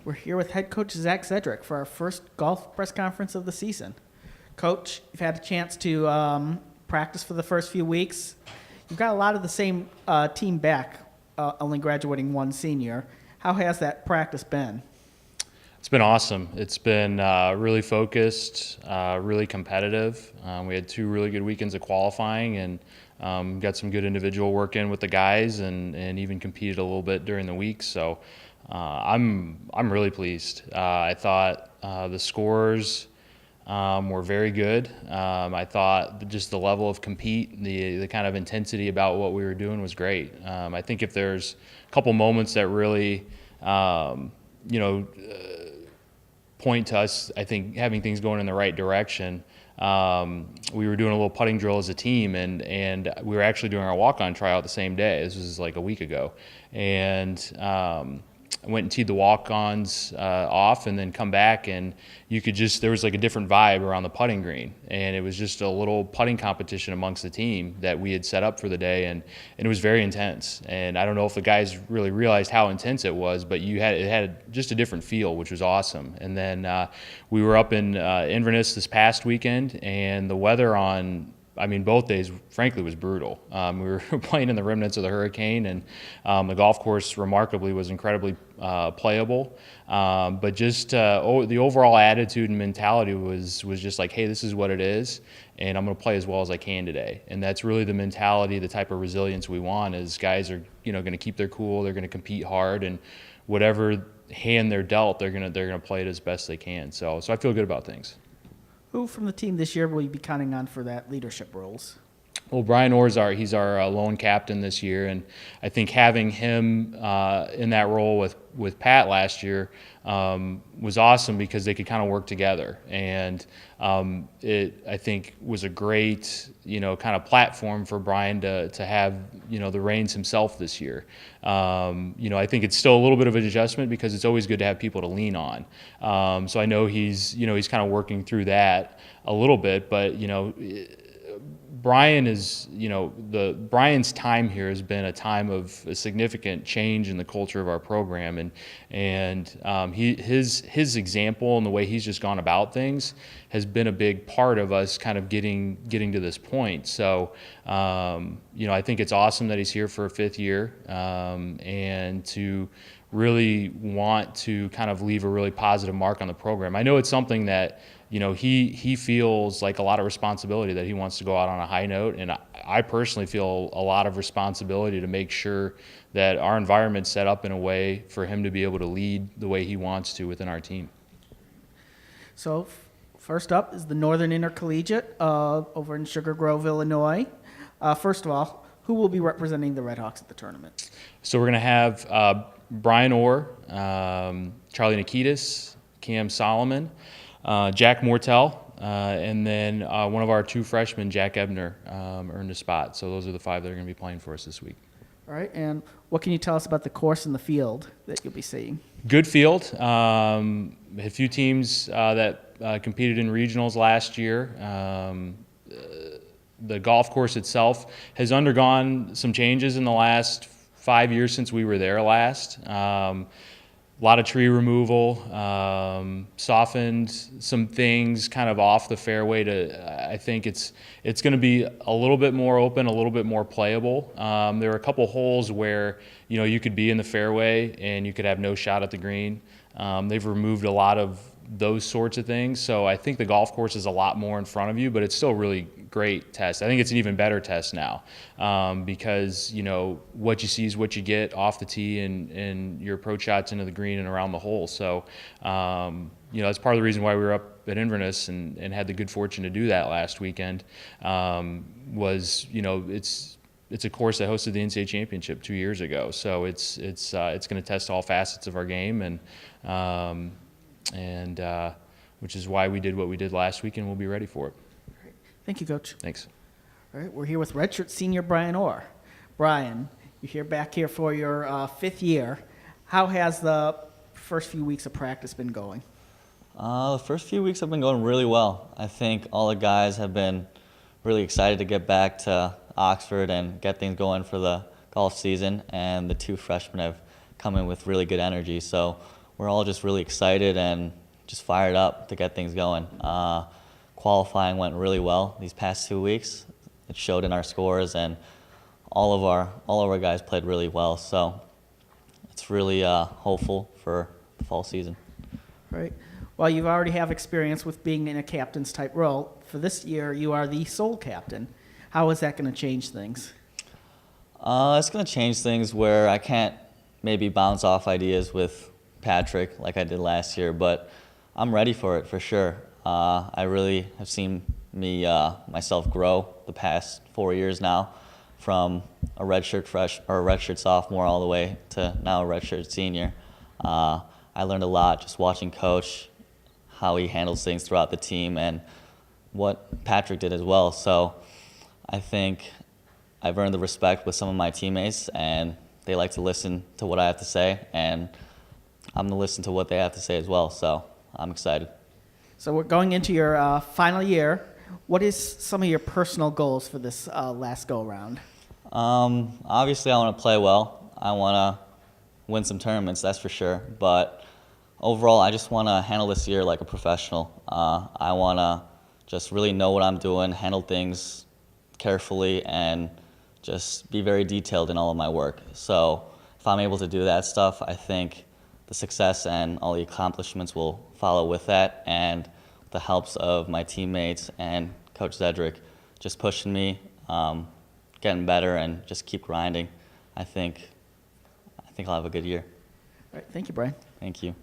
We're here with head coach Zach Cedric for our first golf press conference of the season. Coach, you've had a chance to practice for the first few weeks. You've got a lot of the same team back, only graduating one senior. How has that practice been? It's been awesome. It's been really focused, really competitive. We had 2 really good weekends of qualifying and got some good individual work in with the guys and even competed a little bit during the week. So I'm really pleased. I thought the scores were very good. I thought just the level of compete, the kind of intensity about what we were doing was great. I think if there's a couple moments that really, point to us, I think, having things going in the right direction. We were doing a little putting drill as a team, and we were actually doing our walk-on tryout the same day. This was like a week ago. And I went and teed the walk-ons off and then come back, and there was like a different vibe around the putting green. And it was just a little putting competition amongst the team that we had set up for the day, and it was very intense. And I don't know if the guys really realized how intense it was, but it had just a different feel, which was awesome. And then we were up in Inverness this past weekend, and the weather both days, frankly, was brutal. We were playing in the remnants of the hurricane, and the golf course, remarkably, was incredibly playable. But just the overall attitude and mentality was just like, hey, this is what it is, and I'm going to play as well as I can today. And that's really the mentality, the type of resilience we want. Is guys are going to keep their cool, they're going to compete hard, and whatever hand they're dealt, they're going to play it as best they can. So I feel good about things. Who from the team this year will you be counting on for that leadership roles? Well, Brian Orr's he's our lone captain this year, and I think having him in that role with Pat last year was awesome because they could kind of work together, and it, I think, was a great kind of platform for Brian to have the reins himself this year. I think it's still a little bit of an adjustment because it's always good to have people to lean on. So I know he's kind of working through that a little bit, but Brian Brian's time here has been a time of a significant change in the culture of our program, and his example and the way he's just gone about things has been a big part of us kind of getting to this point. So I think it's awesome that he's here for a 5th year, and to really want to kind of leave a really positive mark on the program. I know it's something that he feels like a lot of responsibility, that he wants to go out on a high note, and I personally feel a lot of responsibility to make sure that our environment's set up in a way for him to be able to lead the way he wants to within our team. So first up is the Northern Intercollegiate over in Sugar Grove, Illinois. First of all, who will be representing the Redhawks at the tournament? So we're going to have Brian Orr, Charlie Nikitas, Cam Solomon, Jack Mortel, and then one of our 2 freshmen, Jack Ebner, earned a spot. So those are the 5 that are going to be playing for us this week. All right, and what can you tell us about the course and the field that you'll be seeing? Good field. A few teams that competed in regionals last year. The golf course itself has undergone some changes in the last 5 years since we were there last. A lot of tree removal, softened some things kind of off the fairway I think it's going to be a little bit more open, a little bit more playable. There are a couple holes where, you could be in the fairway and you could have no shot at the green. They've removed a lot of those sorts of things. So I think the golf course is a lot more in front of you, but it's still a really great test. I think it's an even better test now because, what you see is what you get off the tee and your approach shots into the green and around the hole. So, that's part of the reason why we were up at Inverness and had the good fortune to do that last weekend was, it's a course that hosted the NCAA championship 2 years ago. So it's going to test all facets of our game and which is why we did what we did last week, and we'll be ready for it. Thank you, Coach. Thanks. All right, we're here with redshirt senior Brian Orr. Brian, you're back here for your 5th year. How has the first few weeks of practice been going? The first few weeks have been going really well. I think all the guys have been really excited to get back to Oxford and get things going for the golf season, and the 2 freshmen have come in with really good energy. So we're all just really excited and just fired up to get things going. Qualifying went really well these past 2 weeks. It showed in our scores, and all of our guys played really well. So it's really hopeful for the fall season. Right. Well, you already have experience with being in a captain's type role. For this year, you are the sole captain. How is that going to change things? It's going to change things where I can't maybe bounce off ideas with Patrick like I did last year, but I'm ready for it for sure. I really have seen myself grow the past 4 years now, from a redshirt sophomore all the way to now a redshirt senior. I learned a lot just watching Coach, how he handles things throughout the team, and what Patrick did as well. So I think I've earned the respect with some of my teammates, and they like to listen to what I have to say, and I'm going to listen to what they have to say as well. So I'm excited. So we're going into your final year. What is some of your personal goals for this last go-around? Obviously, I want to play well. I want to win some tournaments, that's for sure. But overall, I just want to handle this year like a professional. I want to just really know what I'm doing, handle things carefully, and just be very detailed in all of my work. So if I'm able to do that stuff, I think the success and all the accomplishments will follow with that, and the helps of my teammates and Coach Zedrick just pushing me, getting better, and just keep grinding. I think I'll have a good year. All right. Thank you, Brian. Thank you.